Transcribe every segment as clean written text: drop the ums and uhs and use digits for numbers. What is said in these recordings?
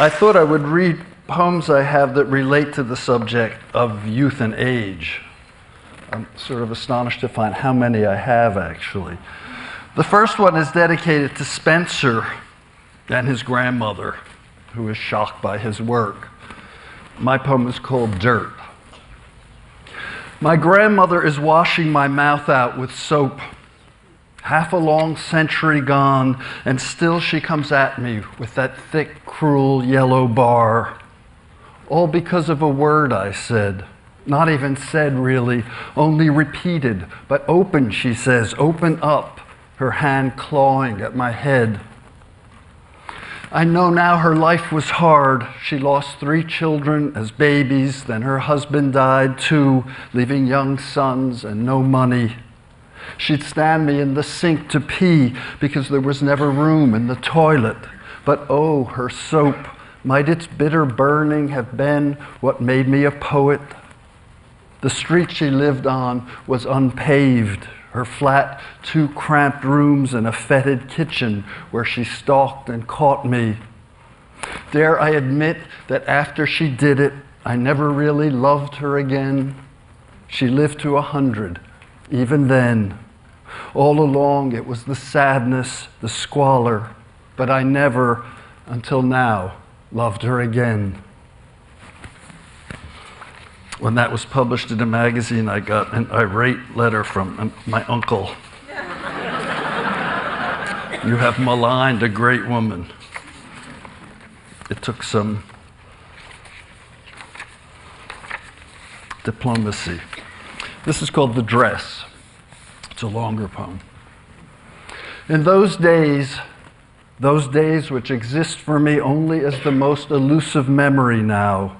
I thought I would read poems I have that relate to the subject of youth and age. I'm sort of astonished to find how many I have, actually. The first one is dedicated to Spencer and his grandmother, who is shocked by his work. My poem is called Dirt. My grandmother is washing my mouth out with soap. Half a long century gone, and still she comes at me with that thick, cruel yellow bar. All because of a word I said. Not even said, really, only repeated. But open, she says, open up, her hand clawing at my head. I know now her life was hard. She lost 3 children as babies, then her husband died too, leaving young sons and no money. She'd stand me in the sink to pee because there was never room in the toilet. But oh, her soap, might its bitter burning have been what made me a poet? The street she lived on was unpaved. Her flat, 2 cramped rooms and a fetid kitchen where she stalked and caught me. Dare I admit that after she did it, I never really loved her again. She lived to 100, even then. All along it was the sadness, the squalor, but I never, until now, loved her again. When that was published in a magazine, I got an irate letter from my uncle. You have maligned a great woman. It took some diplomacy. This is called The Dress. It's a longer poem. In those days which exist for me only as the most elusive memory now,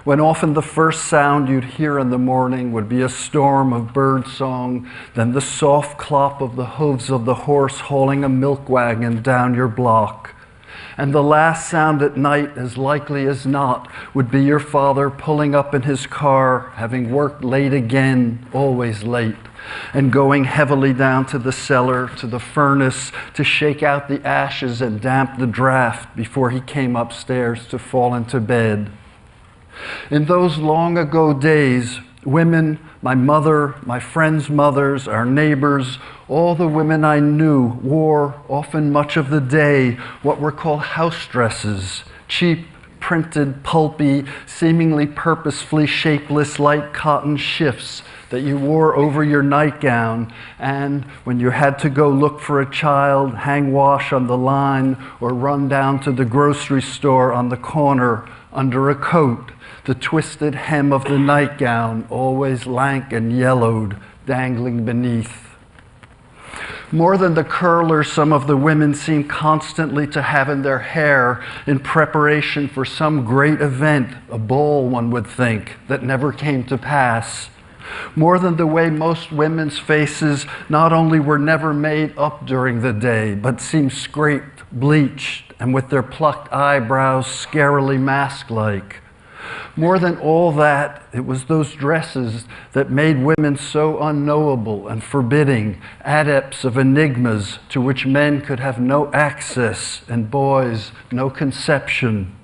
when often the first sound you'd hear in the morning would be a storm of bird song, then the soft clop of the hooves of the horse hauling a milk wagon down your block. And the last sound at night, as likely as not, would be your father pulling up in his car, having worked late again, always late, and going heavily down to the cellar, to the furnace, to shake out the ashes and damp the draft before he came upstairs to fall into bed. In those long ago days, women, my mother, my friends' mothers, our neighbors, all the women I knew wore, often much of the day, what were called house dresses, cheap, printed, pulpy, seemingly purposefully shapeless light cotton shifts that you wore over your nightgown, and when you had to go look for a child, hang wash on the line, or run down to the grocery store on the corner under a coat, the twisted hem of the nightgown, always lank and yellowed, dangling beneath. More than the curlers some of the women seem constantly to have in their hair in preparation for some great event, a ball, one would think, that never came to pass. More than the way most women's faces not only were never made up during the day, but seemed scraped, bleached, and with their plucked eyebrows scarily mask-like. More than all that, it was those dresses that made women so unknowable and forbidding, adepts of enigmas to which men could have no access and boys no conception.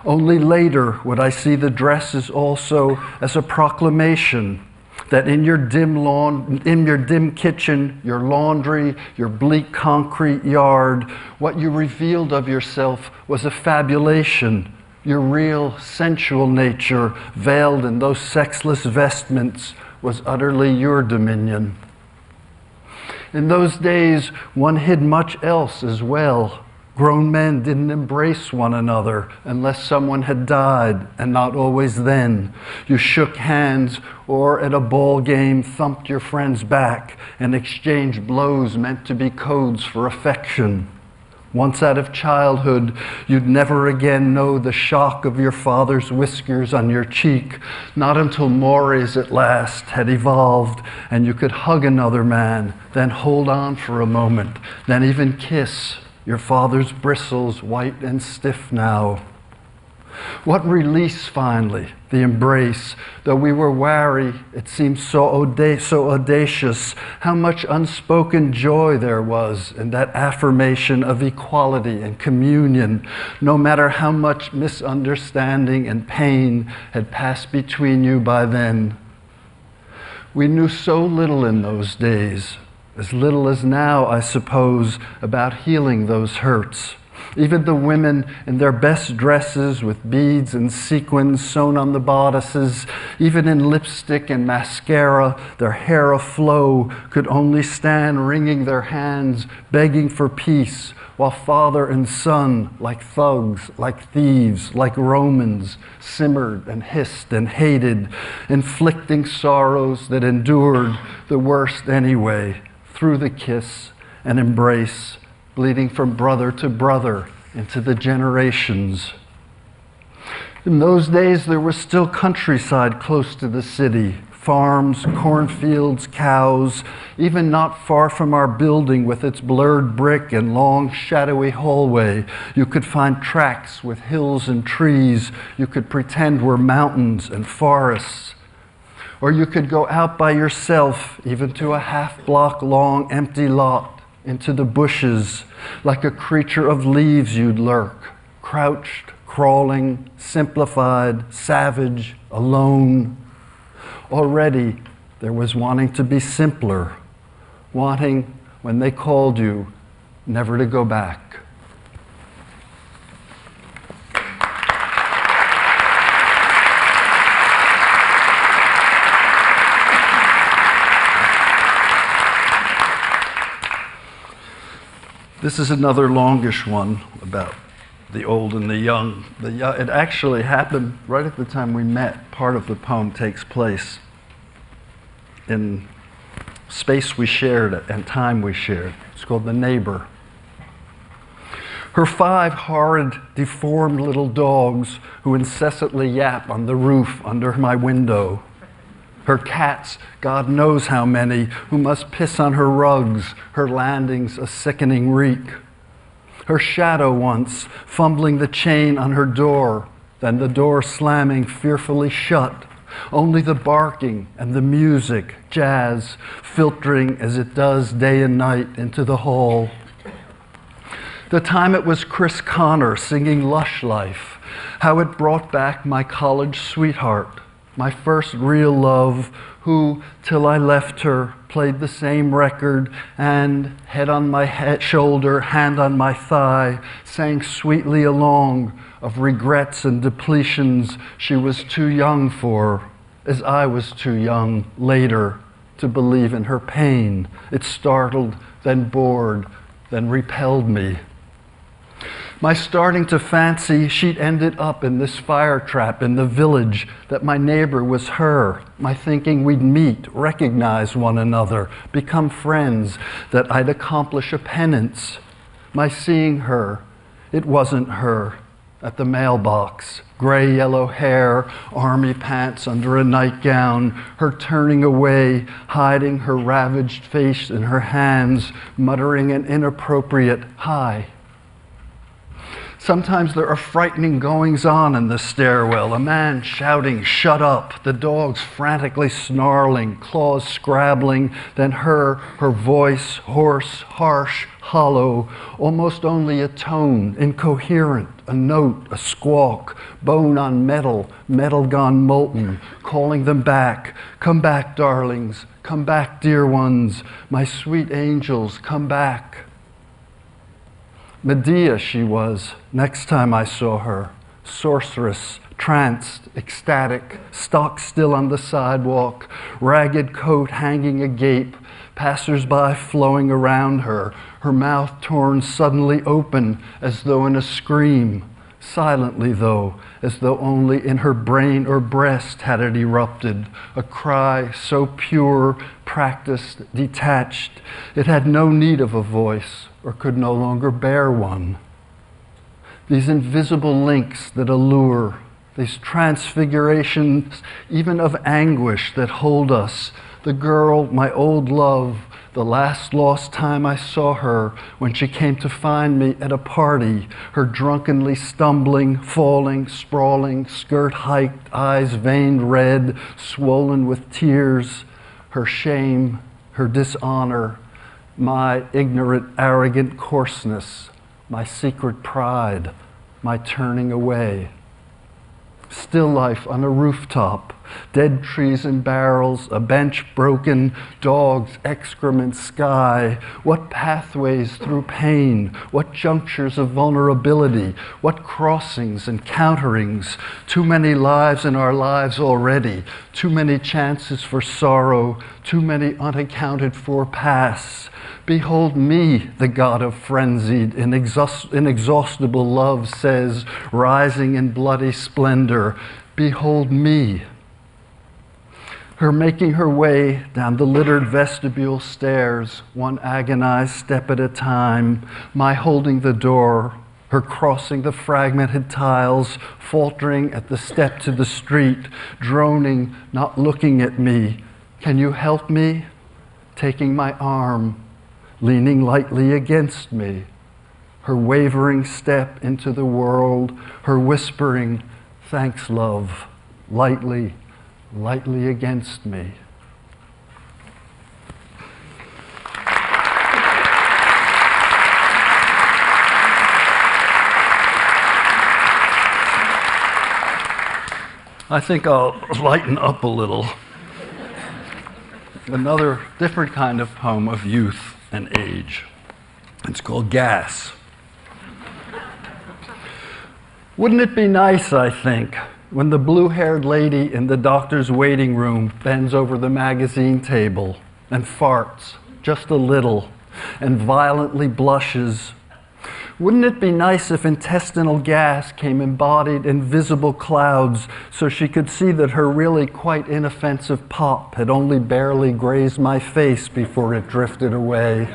Only later would I see the dresses also as a proclamation that in your dim kitchen, your laundry, your bleak concrete yard, what you revealed of yourself was a fabulation. Your real, sensual nature, veiled in those sexless vestments, was utterly your dominion. In those days, one hid much else as well. Grown men didn't embrace one another unless someone had died, and not always then. You shook hands, or at a ball game thumped your friend's back and exchanged blows meant to be codes for affection. Once out of childhood, you'd never again know the shock of your father's whiskers on your cheek, not until mores at last had evolved and you could hug another man, then hold on for a moment, then even kiss your father's bristles, white and stiff now. What release finally, the embrace. Though we were wary, it seemed so audacious, how much unspoken joy there was in that affirmation of equality and communion, no matter how much misunderstanding and pain had passed between you by then. We knew so little in those days, as little as now, I suppose, about healing those hurts. Even the women in their best dresses with beads and sequins sewn on the bodices, even in lipstick and mascara, their hair aflow, could only stand wringing their hands, begging for peace, while father and son, like thugs, like thieves, like Romans, simmered and hissed and hated, inflicting sorrows that endured the worst anyway, through the kiss and embrace, bleeding from brother to brother into the generations. In those days, there was still countryside close to the city, farms, cornfields, cows, even not far from our building with its blurred brick and long, shadowy hallway. You could find tracks with hills and trees you could pretend were mountains and forests. Or you could go out by yourself, even to a half-block long empty lot, into the bushes. Like a creature of leaves you'd lurk, crouched, crawling, simplified, savage, alone. Already there was wanting to be simpler, wanting, when they called you, never to go back. This is another longish one about the old and the young. It actually happened right at the time we met. Part of the poem takes place in space we shared and time we shared. It's called The Neighbor. Her 5 horrid, deformed little dogs who incessantly yap on the roof under my window. Her cats, God knows how many, who must piss on her rugs, her landings a sickening reek. Her shadow once, fumbling the chain on her door, then the door slamming fearfully shut. Only the barking and the music, jazz, filtering as it does day and night into the hall. The time it was Chris Connor singing Lush Life, how it brought back my college sweetheart, my first real love, who, till I left her, played the same record and, head on my shoulder, hand on my thigh, sang sweetly along of regrets and depletions she was too young for, as I was too young later to believe in her pain. It startled, then bored, then repelled me. My starting to fancy she'd ended up in this fire trap in the village, that my neighbor was her, my thinking we'd meet, recognize one another, become friends, that I'd accomplish a penance. My seeing her, it wasn't her, at the mailbox, gray-yellow hair, army pants under a nightgown, her turning away, hiding her ravaged face in her hands, muttering an inappropriate hi. Sometimes there are frightening goings-on in the stairwell, a man shouting, "Shut up," the dogs frantically snarling, claws scrabbling, then her voice, hoarse, harsh, hollow, almost only a tone, incoherent, a note, a squawk, bone on metal, metal gone molten, calling them back. "Come back, darlings, come back, dear ones, my sweet angels, come back." Medea she was, next time I saw her, sorceress, tranced, ecstatic, stock still on the sidewalk, ragged coat hanging agape, passers-by flowing around her, her mouth torn suddenly open as though in a scream, silently though, as though only in her brain or breast had it erupted, a cry so pure, practiced, detached, it had no need of a voice, or could no longer bear one. These invisible links that allure, these transfigurations even of anguish that hold us, the girl, my old love, The last lost time I saw her, when she came to find me at a party, her drunkenly stumbling, falling, sprawling, skirt hiked, eyes veined red, swollen with tears, her shame, her dishonor, my ignorant, arrogant coarseness, my secret pride, my turning away. Still life on a rooftop, dead trees and barrels, a bench broken, dogs, excrement, sky. What pathways through pain, what junctures of vulnerability, what crossings and counterings. Too many lives in our lives already, too many chances for sorrow, too many unaccounted for pasts. Behold me, the God of frenzied, inexhaustible love says, rising in bloody splendor. Behold me. Her making her way down the littered vestibule stairs, one agonized step at a time, my holding the door, her crossing the fragmented tiles, faltering at the step to the street, droning, not looking at me. Can you help me? Taking my arm, leaning lightly against me, her wavering step into the world, her whispering, thanks, love, lightly, lightly against me. I think I'll lighten up a little. Another different kind of poem of youth and age. It's called Gas. Wouldn't it be nice, I think, when the blue-haired lady in the doctor's waiting room bends over the magazine table and farts just a little and violently blushes? Wouldn't it be nice if intestinal gas came embodied in visible clouds so she could see that her really quite inoffensive pop had only barely grazed my face before it drifted away?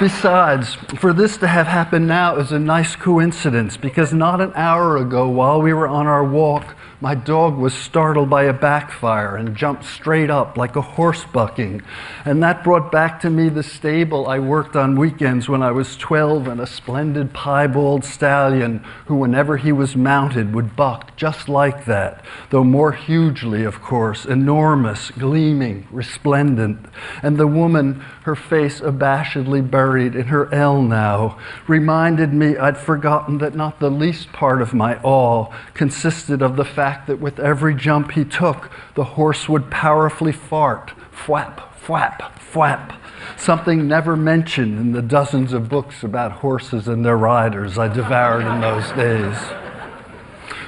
Besides, for this to have happened now is a nice coincidence, because not an hour ago, while we were on our walk, my dog was startled by a backfire and jumped straight up like a horse bucking. And that brought back to me the stable I worked on weekends when I was 12, and a splendid piebald stallion who, whenever he was mounted, would buck just like that, though more hugely, of course, enormous, gleaming, resplendent. And the woman, her face abashedly buried in her L now, reminded me I'd forgotten that not the least part of my awe consisted of the fact that with every jump he took, the horse would powerfully fart, fwap, fwap, fwap, something never mentioned in the dozens of books about horses and their riders I devoured in those days.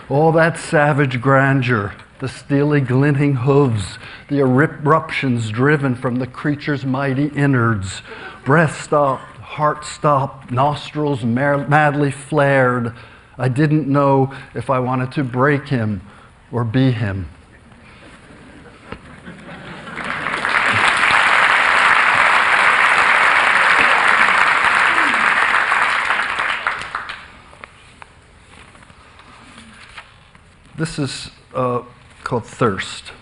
All that savage grandeur, the steely glinting hooves, the eruptions driven from the creature's mighty innards, breath stopped, heart stopped, nostrils madly flared. I didn't know if I wanted to break him or be him. This is called Thirst.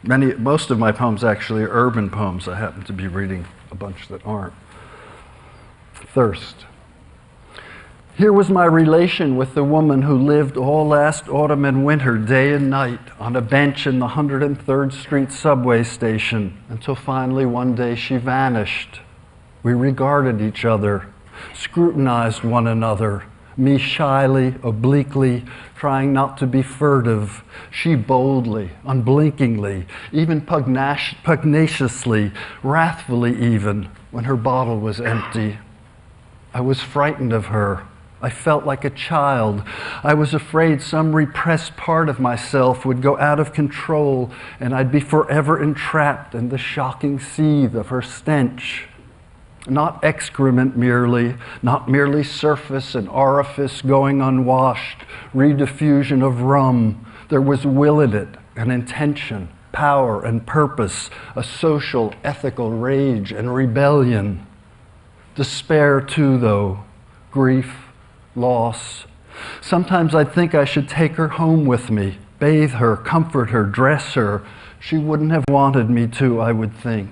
Most of my poems actually are urban poems. I happen to be reading a bunch that aren't. Thirst. Here was my relation with the woman who lived all last autumn and winter, day and night, on a bench in the 103rd Street subway station, until finally one day she vanished. We regarded each other, scrutinized one another, me shyly, obliquely, trying not to be furtive, she boldly, unblinkingly, even pugnaciously, wrathfully even, when her bottle was empty. I was frightened of her. I felt like a child. I was afraid some repressed part of myself would go out of control and I'd be forever entrapped in the shocking seethe of her stench. Not excrement merely, not merely surface and orifice going unwashed, rediffusion of rum. There was will in it, an intention, power and purpose, a social, ethical rage and rebellion. Despair too, though, grief, loss. Sometimes I think I should take her home with me, bathe her, comfort her, dress her, she wouldn't have wanted me to, I would think.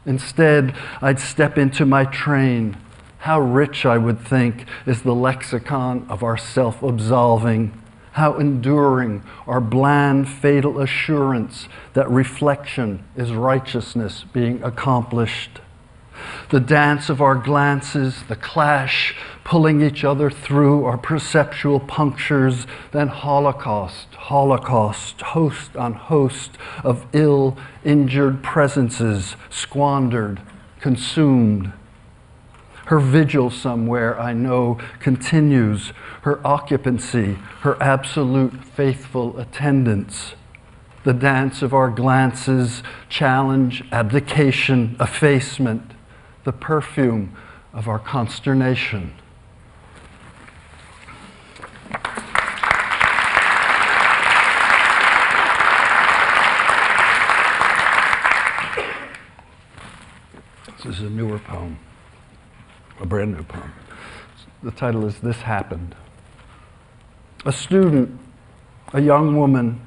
Instead, I'd step into my train. How rich, I would think, is the lexicon of our self-absolving. How enduring our bland, fatal assurance that reflection is righteousness being accomplished. The dance of our glances, the clash, pulling each other through our perceptual punctures, then holocaust, host on host of ill, injured presences, squandered, consumed. Her vigil somewhere, I know, continues, her occupancy, her absolute faithful attendance. The dance of our glances, challenge, abdication, effacement, the perfume of our consternation. This is a newer poem, a brand new poem. The title is This Happened. A student, a young woman,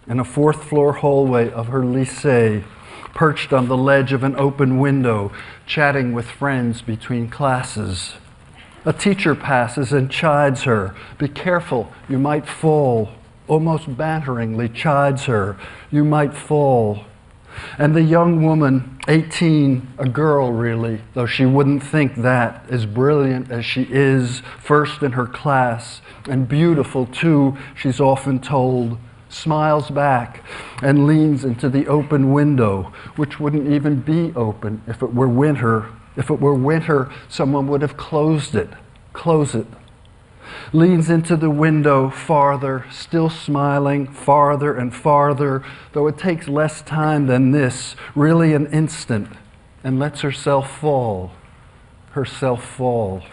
in a fourth-floor hallway of her lycée, perched on the ledge of an open window, chatting with friends between classes. A teacher passes and chides her. Be careful, you might fall. Almost banteringly chides her. You might fall. And the young woman, 18, a girl really, though she wouldn't think that, as brilliant as she is, first in her class, and beautiful too, she's often told, smiles back and leans into the open window, which wouldn't even be open if it were winter. If it were winter, someone would have closed it. Close it. Leans into the window farther, still smiling, farther and farther, though it takes less time than this, really an instant, and lets herself fall. Herself fall.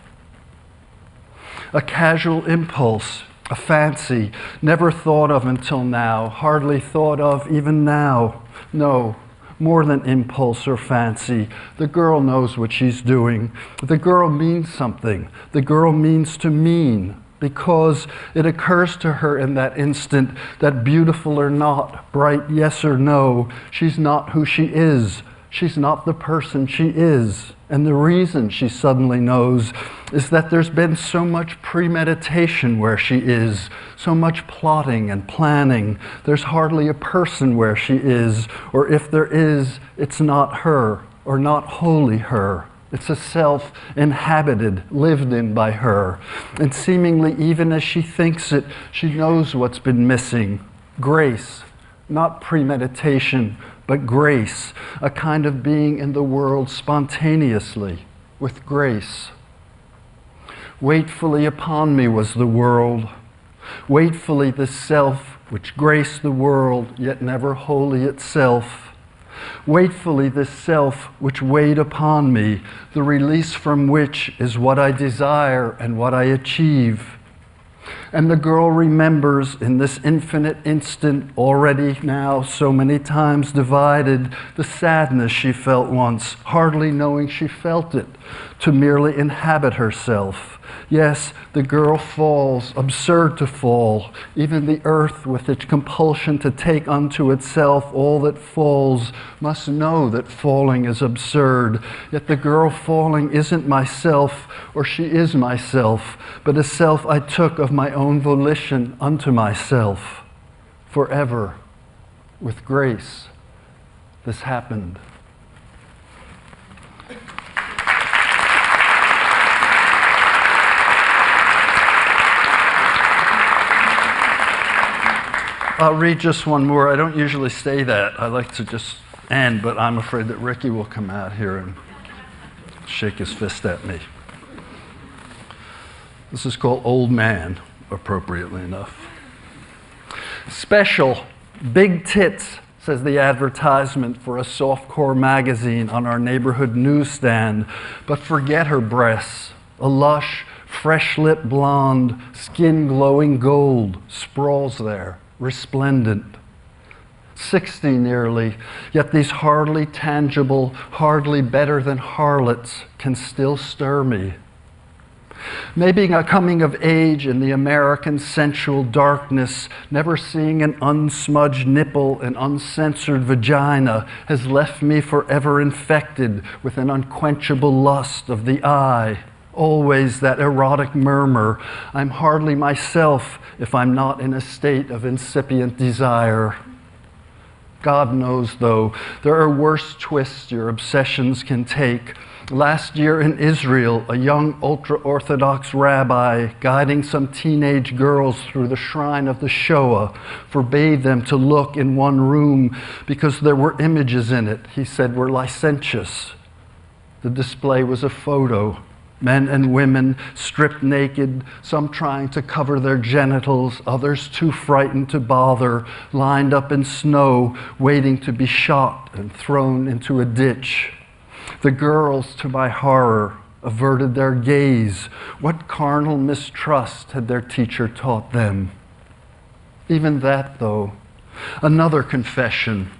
A casual impulse, a fancy, never thought of until now, hardly thought of even now. No, more than impulse or fancy. The girl knows what she's doing. The girl means something. The girl means to mean, because it occurs to her in that instant that beautiful or not, bright yes or no, she's not who she is. She's not the person she is. And the reason she suddenly knows is that there's been so much premeditation where she is, so much plotting and planning. There's hardly a person where she is, or if there is, it's not her, or not wholly her. It's a self inhabited, lived in by her. And seemingly, even as she thinks it, she knows what's been missing. Grace, not premeditation, but grace, a kind of being in the world spontaneously, with grace. Waitfully upon me was the world, waitfully the self which graced the world, yet never wholly itself. Waitfully this self which weighed upon me, the release from which is what I desire and what I achieve. And the girl remembers in this infinite instant, already now so many times divided, the sadness she felt once, hardly knowing she felt it, to merely inhabit herself. Yes, the girl falls, absurd to fall. Even the earth, with its compulsion to take unto itself all that falls, must know that falling is absurd. Yet the girl falling isn't myself, or she is myself, but a self I took of my own volition unto myself. Forever, with grace, this happened. I'll read just one more. I don't usually say that. I like to just end, but I'm afraid that Ricky will come out here and shake his fist at me. This is called Old Man, appropriately enough. Special, big tits, says the advertisement for a softcore magazine on our neighborhood newsstand, but forget her breasts. A lush, fresh-lit blonde, skin glowing gold, sprawls there, resplendent. 60 nearly, yet these hardly tangible, hardly better than harlots can still stir me. Maybe a coming of age in the American sensual darkness, never seeing an unsmudged nipple and uncensored vagina, has left me forever infected with an unquenchable lust of the eye. Always that erotic murmur, I'm hardly myself if I'm not in a state of incipient desire. God knows, though, there are worse twists your obsessions can take. Last year in Israel, a young ultra-Orthodox rabbi guiding some teenage girls through the shrine of the Shoah forbade them to look in one room because there were images in it he said were licentious. The display was a photo. Men and women stripped naked, some trying to cover their genitals, others too frightened to bother, lined up in snow, waiting to be shot and thrown into a ditch. The girls, to my horror, averted their gaze. What carnal mistrust had their teacher taught them? Even that, though, another confession.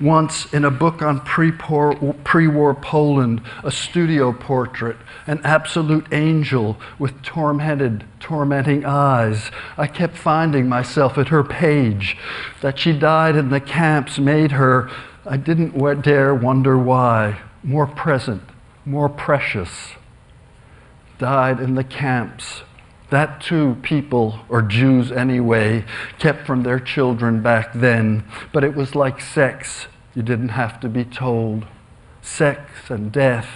Once, in a book on pre-war Poland, a studio portrait, an absolute angel with tormenting eyes, I kept finding myself at her page. That she died in the camps made her, I didn't dare wonder why, more present, more precious. Died in the camps. That too, people, or Jews anyway, kept from their children back then. But it was like sex. You didn't have to be told. Sex and death,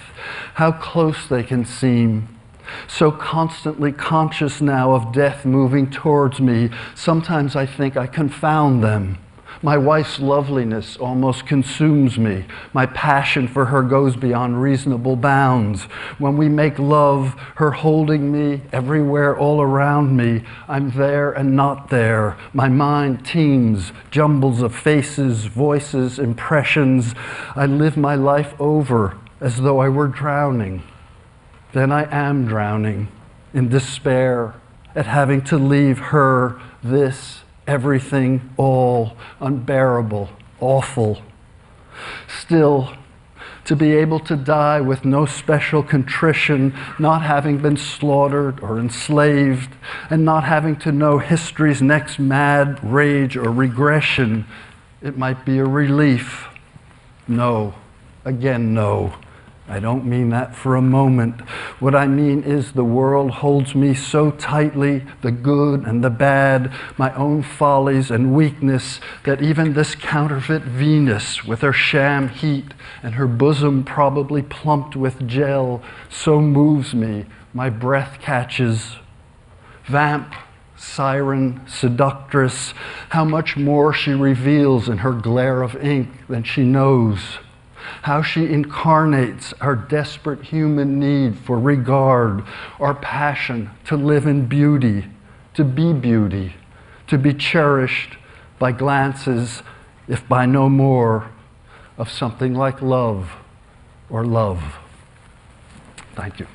how close they can seem. So constantly conscious now of death moving towards me, sometimes I think I confound them. My wife's loveliness almost consumes me. My passion for her goes beyond reasonable bounds. When we make love, her holding me everywhere all around me, I'm there and not there. My mind teems, jumbles of faces, voices, impressions. I live my life over as though I were drowning. Then I am drowning in despair at having to leave her, this, everything, all, unbearable, awful. Still, to be able to die with no special contrition, not having been slaughtered or enslaved, and not having to know history's next mad rage or regression, it might be a relief. No, again no. I don't mean that for a moment. What I mean is the world holds me so tightly, the good and the bad, my own follies and weakness, that even this counterfeit Venus with her sham heat and her bosom probably plumped with gel so moves me, my breath catches. Vamp, siren, seductress, how much more she reveals in her glare of ink than she knows. How she incarnates our desperate human need for regard, our passion to live in beauty, to be cherished by glances, if by no more, of something like love or love. Thank you.